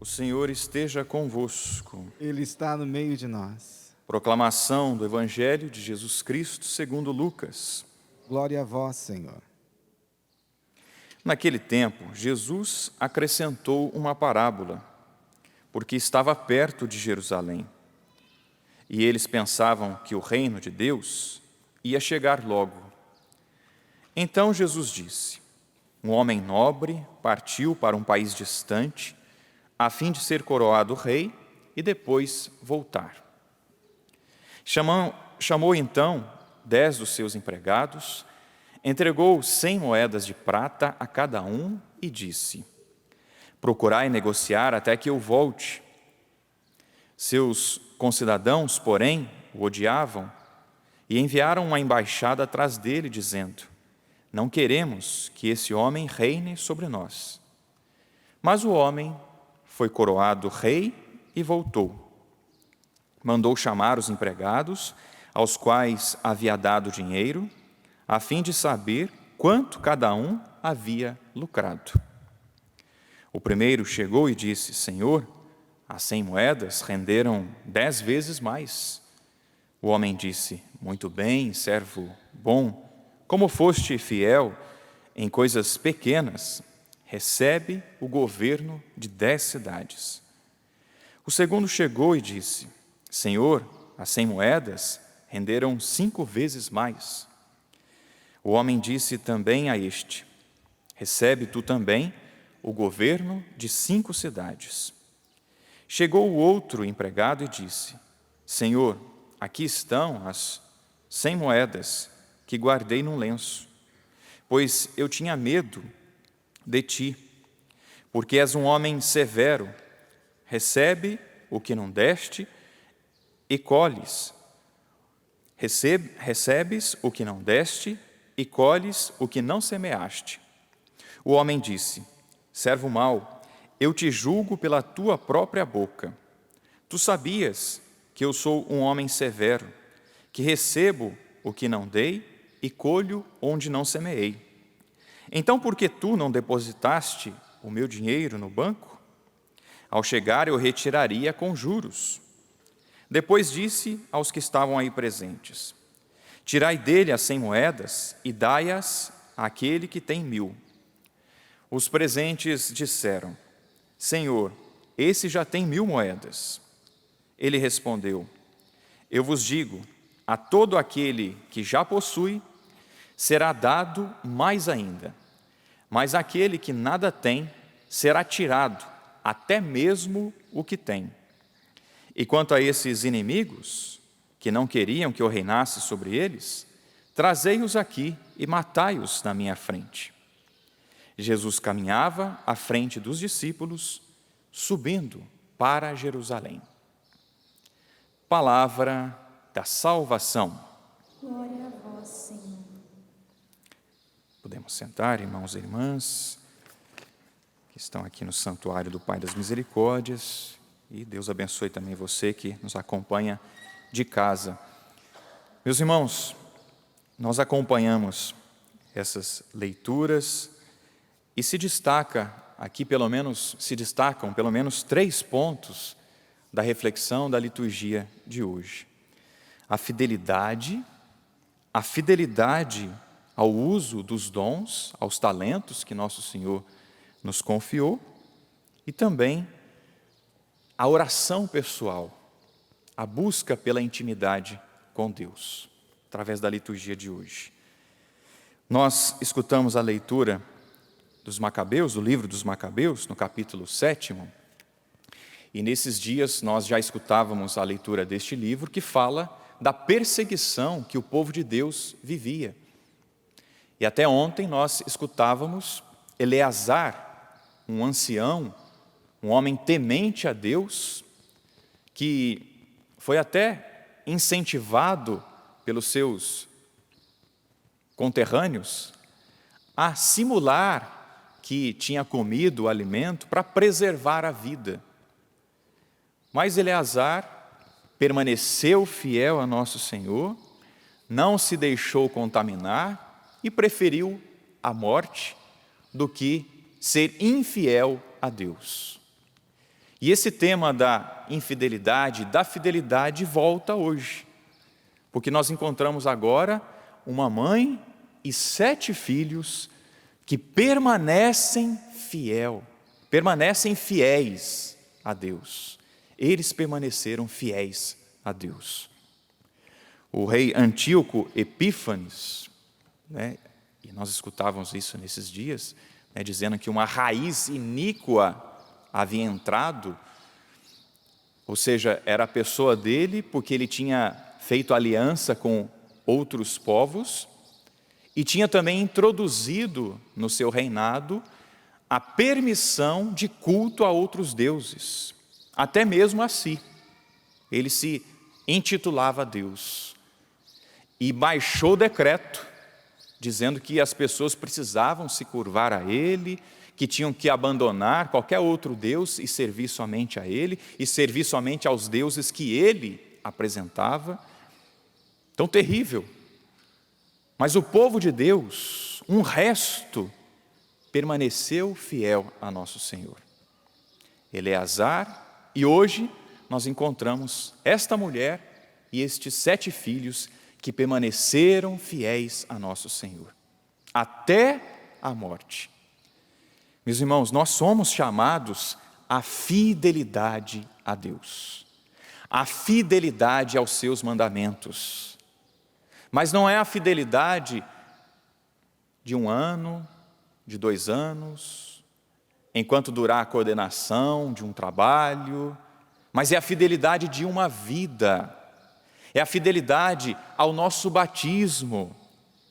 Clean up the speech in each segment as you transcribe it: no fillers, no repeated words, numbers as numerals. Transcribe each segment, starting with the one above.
Senhor esteja convosco. Ele está no meio de nós. Proclamação do Evangelho de Jesus Cristo segundo Lucas. Glória a vós, Senhor. Naquele tempo, Jesus acrescentou uma parábola, porque estava perto de Jerusalém. E eles pensavam que o reino de Deus ia chegar logo. Então Jesus disse: um homem nobre partiu para um país distante, a fim de ser coroado rei e depois voltar. Chamou então 10 dos seus empregados, entregou 100 moedas de prata a cada um e disse: procurai negociar até que eu volte. Seus concidadãos, porém, o odiavam e enviaram uma embaixada atrás dele, dizendo: não queremos que esse homem reine sobre nós. Mas o homem foi coroado rei e voltou. Mandou chamar os empregados, aos quais havia dado dinheiro, a fim de saber quanto cada um havia lucrado. O primeiro chegou e disse: Senhor, as 100 moedas renderam 10 vezes mais. O homem disse: muito bem, servo bom, como foste fiel em coisas pequenas, recebe o governo de 10 cidades. O segundo chegou e disse: Senhor, as 100 moedas renderam 5 vezes mais. O homem disse também a este: recebe tu também o governo de 5 cidades. Chegou o outro empregado e disse: Senhor, aqui estão as 100 moedas que guardei num lenço, pois eu tinha medo de ti, porque és um homem severo, recebe o que não deste e colhes. Recebes o que não deste e colhes o que não semeaste. O homem disse: servo mau, eu te julgo pela tua própria boca. Tu sabias que eu sou um homem severo, que recebo o que não dei e colho onde não semeei. Então, por que tu não depositaste o meu dinheiro no banco? Ao chegar, eu retiraria com juros. Depois disse aos que estavam aí presentes: tirai dele as 100 moedas e dai-as àquele que tem 1000. Os presentes disseram: Senhor, esse já tem 1000 moedas. Ele respondeu: eu vos digo, a todo aquele que já possui, será dado mais ainda. Mas aquele que nada tem, será tirado, até mesmo o que tem. E quanto a esses inimigos, que não queriam que eu reinasse sobre eles, trazei-os aqui e matai-os na minha frente. Jesus caminhava à frente dos discípulos, subindo para Jerusalém. Palavra da salvação. Glória a vós, Senhor. Podemos sentar, irmãos e irmãs, que estão aqui no Santuário do Pai das Misericórdias, e Deus abençoe também você que nos acompanha de casa. Meus irmãos, nós acompanhamos essas leituras e se destacam pelo menos 3 pontos da reflexão da liturgia de hoje. A fidelidade ao uso dos dons, aos talentos que nosso Senhor nos confiou, e também a oração pessoal, a busca pela intimidade com Deus, através da liturgia de hoje. Nós escutamos a leitura dos Macabeus, do livro dos Macabeus, no capítulo 7, e nesses dias nós já escutávamos a leitura deste livro que fala da perseguição que o povo de Deus vivia. E até ontem nós escutávamos Eleazar, um ancião, um homem temente a Deus, que foi até incentivado pelos seus conterrâneos a simular que tinha comido o alimento para preservar a vida. Mas Eleazar permaneceu fiel a nosso Senhor, não se deixou contaminar e preferiu a morte do que ser infiel a Deus. E esse tema da infidelidade, da fidelidade, volta hoje, porque nós encontramos agora uma mãe e 7 filhos que permanecem fiéis a Deus. Eles permaneceram fiéis a Deus. O rei Antíoco Epífanes, e nós escutávamos isso nesses dias, dizendo que uma raiz iníqua havia entrado, ou seja, era a pessoa dele porque ele tinha feito aliança com outros povos e tinha também introduzido no seu reinado a permissão de culto a outros deuses, até mesmo a si. Ele se intitulava Deus e baixou o decreto dizendo que as pessoas precisavam se curvar a ele, que tinham que abandonar qualquer outro Deus e servir somente a ele, e servir somente aos deuses que ele apresentava. Tão terrível. Mas o povo de Deus, um resto, permaneceu fiel a nosso Senhor. Eleazar, e hoje nós encontramos esta mulher e estes 7 filhos que permaneceram fiéis a nosso Senhor, até a morte. Meus irmãos, nós somos chamados à fidelidade a Deus, à fidelidade aos seus mandamentos. Mas não é a fidelidade de 1 ano, de 2 anos, enquanto durar a coordenação de um trabalho, mas é a fidelidade de uma vida, é a fidelidade ao nosso batismo,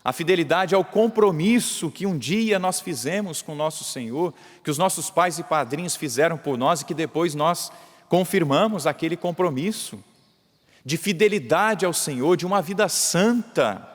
a fidelidade ao compromisso que um dia nós fizemos com nosso Senhor, que os nossos pais e padrinhos fizeram por nós e que depois nós confirmamos aquele compromisso, de fidelidade ao Senhor, de uma vida santa.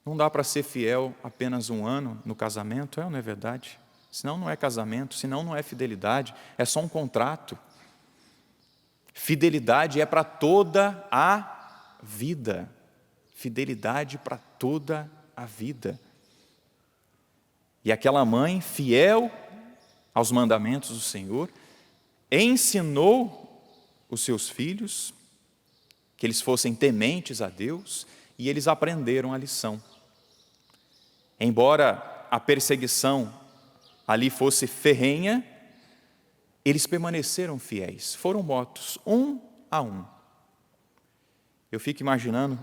Não dá para ser fiel apenas 1 ano no casamento, não é verdade? Senão não é casamento, senão não é fidelidade, é só um contrato. Fidelidade é para toda a vida. Fidelidade para toda a vida. E aquela mãe, fiel aos mandamentos do Senhor, ensinou os seus filhos que eles fossem tementes a Deus e eles aprenderam a lição. Embora a perseguição ali fosse ferrenha, eles permaneceram fiéis, foram mortos, 1 a 1. Eu fico imaginando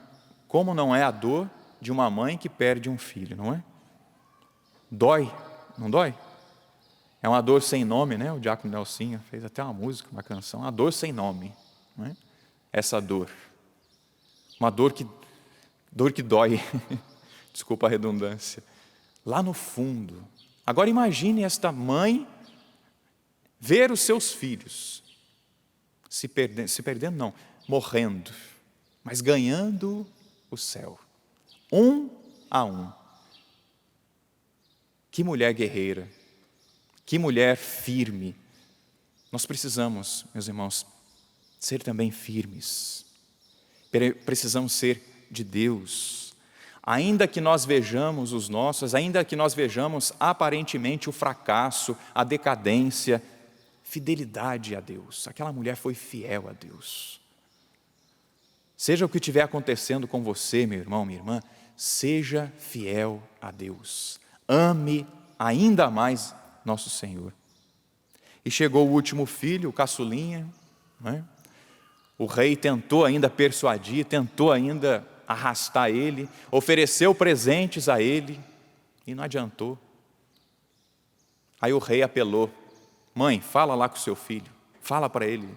como não é a dor de uma mãe que perde um filho, não é? Dói, não dói? É uma dor sem nome, né? O Diácono Nelsinho fez até uma música, uma canção, a dor sem nome, não é? Essa dor, uma dor que dói, desculpa a redundância, lá no fundo. Agora imagine esta mãe ver os seus filhos se perdendo não, morrendo, mas ganhando o céu, 1 a 1. Que mulher guerreira, que mulher firme. Nós precisamos, meus irmãos, ser também firmes. Precisamos ser de Deus. Ainda que nós vejamos os nossos, ainda que nós vejamos aparentemente o fracasso, a decadência, fidelidade a Deus. Aquela mulher foi fiel a Deus. Seja o que estiver acontecendo com você, meu irmão, minha irmã, seja fiel a Deus. Ame ainda mais nosso Senhor. E chegou o último filho, o caçulinha, né? O rei tentou ainda persuadir, tentou ainda arrastar ele, ofereceu presentes a ele e não adiantou. Aí o rei apelou: mãe, fala lá com o seu filho, fala para ele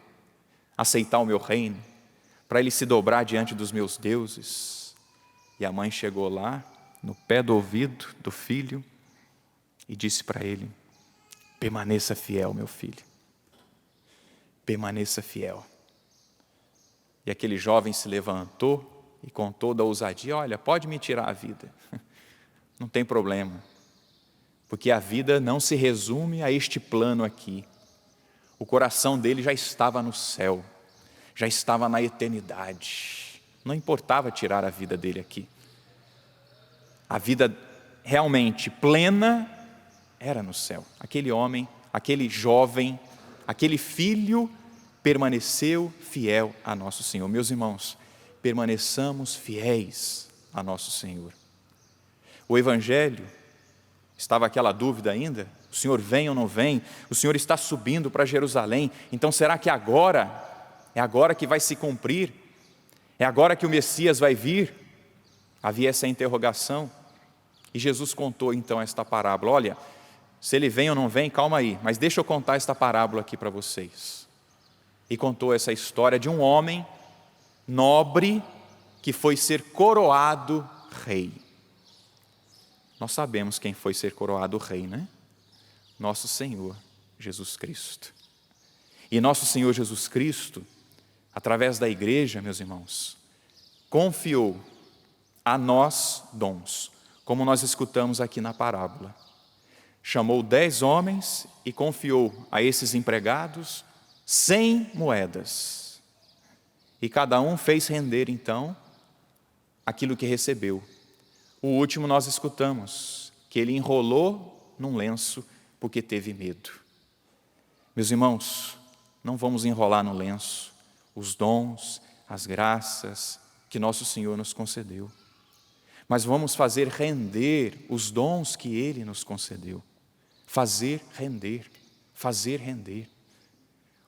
aceitar o meu reino, para ele se dobrar diante dos meus deuses. E a mãe chegou lá, no pé do ouvido do filho, e disse para ele: permaneça fiel, meu filho, permaneça fiel. E aquele jovem se levantou e com toda a ousadia: olha, pode me tirar a vida, não tem problema, porque a vida não se resume a este plano aqui. O coração dele já estava no céu, já estava na eternidade, não importava tirar a vida dele aqui. A vida realmente plena era no céu. Aquele homem aquele jovem, aquele filho permaneceu fiel a nosso Senhor. Meus irmãos, permaneçamos fiéis a nosso Senhor. O Evangelho, estava aquela dúvida ainda, o Senhor vem ou não vem? O Senhor está subindo para Jerusalém, então será que agora, é agora que vai se cumprir? É agora que o Messias vai vir? Havia essa interrogação, e Jesus contou então esta parábola. Olha, se ele vem ou não vem, calma aí, mas deixa eu contar esta parábola aqui para vocês. E contou essa história de um homem nobre que foi ser coroado rei. Nós sabemos quem foi ser coroado rei, né? Nosso Senhor Jesus Cristo. E nosso Senhor Jesus Cristo, através da igreja, meus irmãos, confiou a nós dons, como nós escutamos aqui na parábola. Chamou 10 homens e confiou a esses empregados 100 moedas. E cada um fez render, então, aquilo que recebeu. O último nós escutamos, que ele enrolou num lenço porque teve medo. Meus irmãos, não vamos enrolar no lenço os dons, as graças que nosso Senhor nos concedeu, mas vamos fazer render os dons que Ele nos concedeu. Fazer render, fazer render.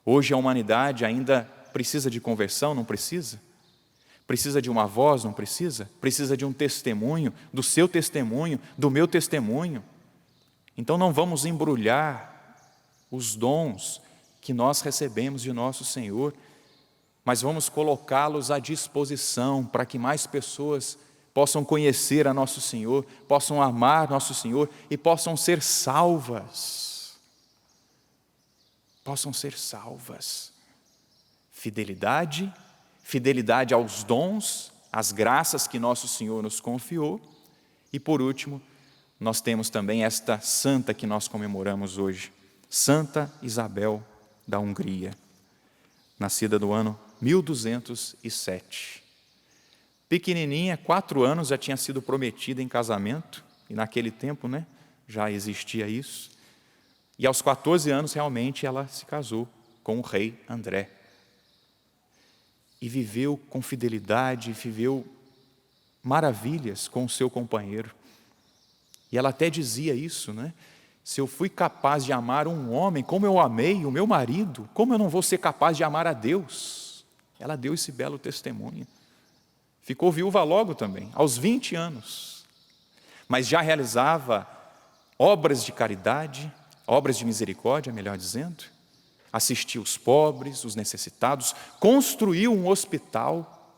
Hoje a humanidade ainda precisa de conversão, não precisa? Precisa de uma voz, não precisa? Precisa de um testemunho, do seu testemunho, do meu testemunho. Então não vamos embrulhar os dons que nós recebemos de nosso Senhor, mas vamos colocá-los à disposição para que mais pessoas possam conhecer a nosso Senhor, possam amar nosso Senhor e possam ser salvas. Possam ser salvas. Fidelidade aos dons, às graças que nosso Senhor nos confiou. E por último, nós temos também esta santa que nós comemoramos hoje, Santa Isabel da Hungria, nascida no ano 1207. Pequenininha, 4 anos, já tinha sido prometida em casamento, e naquele tempo, né, já existia isso. E aos 14 anos, realmente, ela se casou com o rei André. E viveu com fidelidade, viveu maravilhas com o seu companheiro. E ela até dizia isso, né? Se eu fui capaz de amar um homem como eu amei o meu marido, como eu não vou ser capaz de amar a Deus? Ela deu esse belo testemunho. Ficou viúva logo também, aos 20 anos. Mas já realizava obras de caridade, obras de misericórdia, melhor dizendo. Assistiu os pobres, os necessitados, construiu um hospital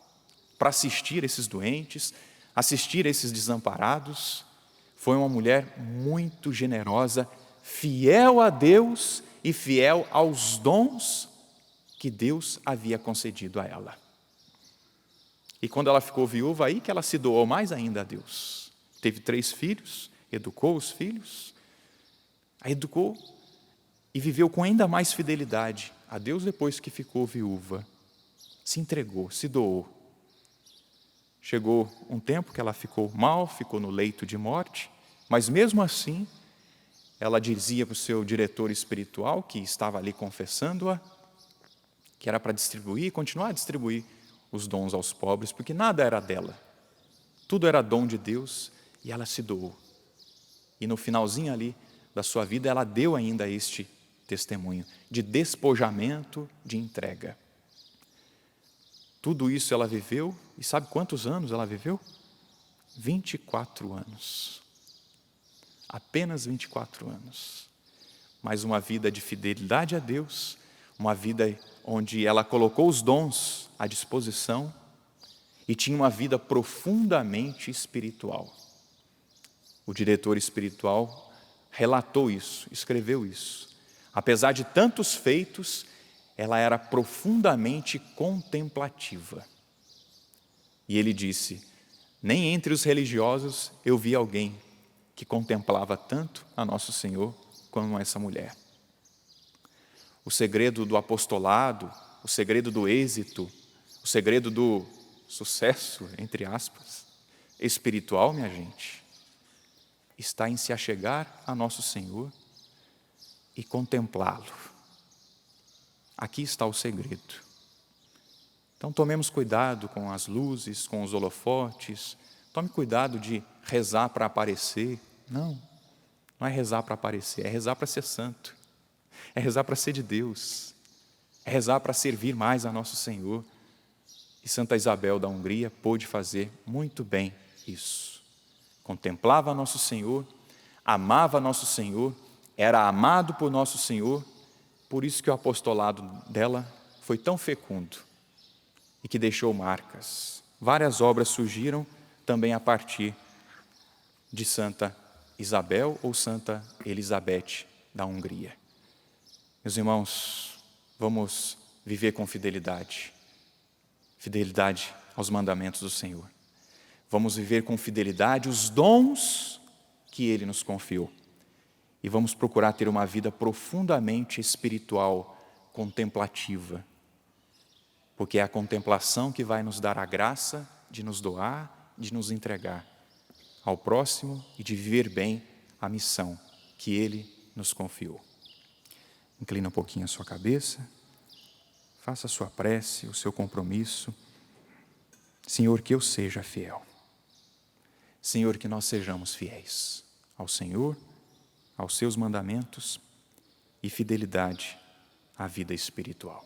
para assistir esses doentes, assistir esses desamparados. Foi uma mulher muito generosa, fiel a Deus e fiel aos dons que Deus havia concedido a ela. E quando ela ficou viúva, aí que ela se doou mais ainda a Deus. Teve 3 filhos, educou os filhos, a educou e viveu com ainda mais fidelidade a Deus depois que ficou viúva. Se entregou, se doou. Chegou um tempo que ela ficou mal, ficou no leito de morte, mas mesmo assim, ela dizia para o seu diretor espiritual, que estava ali confessando-a, que era para distribuir, continuar a distribuir os dons aos pobres, porque nada era dela. Tudo era dom de Deus e ela se doou. E no finalzinho ali da sua vida, ela deu ainda este testemunho de despojamento, de entrega. Tudo isso ela viveu, e sabe quantos anos ela viveu? 24 anos. Apenas 24 anos. Mas uma vida de fidelidade a Deus, uma vida onde ela colocou os dons à disposição e tinha uma vida profundamente espiritual. O diretor espiritual relatou isso, escreveu isso. Apesar de tantos feitos, ela era profundamente contemplativa. E ele disse: nem entre os religiosos eu vi alguém que contemplava tanto a nosso Senhor como essa mulher. O segredo do apostolado, o segredo do êxito, o segredo do sucesso, entre aspas, espiritual, minha gente, está em se achegar a nosso Senhor, e contemplá-lo. Aqui está o segredo. Então tomemos cuidado com as luzes, com os holofotes. Tome cuidado de rezar para aparecer. Não é rezar para aparecer, é rezar para ser santo. É rezar para ser de Deus. É rezar para servir mais a nosso Senhor. E Santa Isabel da Hungria pôde fazer muito bem isso. Contemplava nosso Senhor, amava nosso Senhor, era amado por nosso Senhor, por isso que o apostolado dela foi tão fecundo e que deixou marcas. Várias obras surgiram também a partir de Santa Isabel ou Santa Elizabeth da Hungria. Meus irmãos, vamos viver com fidelidade aos mandamentos do Senhor. Vamos viver com fidelidade os dons que Ele nos confiou. E vamos procurar ter uma vida profundamente espiritual, contemplativa. Porque é a contemplação que vai nos dar a graça de nos doar, de nos entregar ao próximo e de viver bem a missão que Ele nos confiou. Inclina um pouquinho a sua cabeça, faça a sua prece, o seu compromisso. Senhor, que eu seja fiel. Senhor, que nós sejamos fiéis ao Senhor, aos seus mandamentos e fidelidade à vida espiritual.